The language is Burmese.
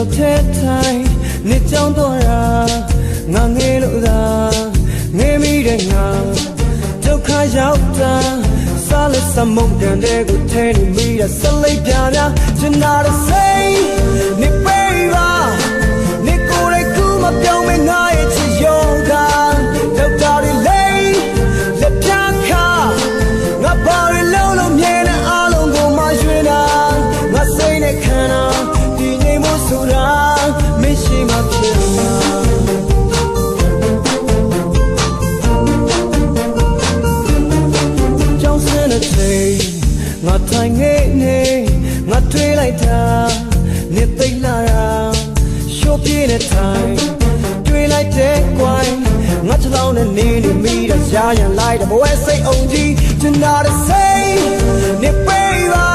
ရောက်တဲ့ထိုင်နေကြောင်းတော့ရာငါငယ်လို့သာငယ်မိတဲ့ငါဒုက္ခရောက်တာစားလက်စမုန်ကန်တဲ့ကိုထဲနေမိတာစလိပ်ပြာများချင်တာတစ်စိမ့်နေပေးပါနေကိုယ်ရဲ့ကူမပြောင်းမငါရဲ့ချစ်ယောဂဒုက္ခတွေလေးလက်ပြခါငါပါရလုံးလုံးမြဲတဲ့အားလုံးကိုမရွှေတာငါစိတ်နဲ့ခံတာဒီနေမို့ဆိုတာမရှိမှဖြစ်မှာငါထိုင်နေနေငါတွေးလိုက်တာနေသိလာတာရှိုးပြေးတဲ့ထိုင်တွေးလိုက်တဲ့ကွိုင်းငါချလောင်းနဲ့နေနေမိတာရှားရန်လိုက်တဲ့ဘဝစိတ်အောင်ကြီးချင်တာတစ်စိမ့်နေပေးပါ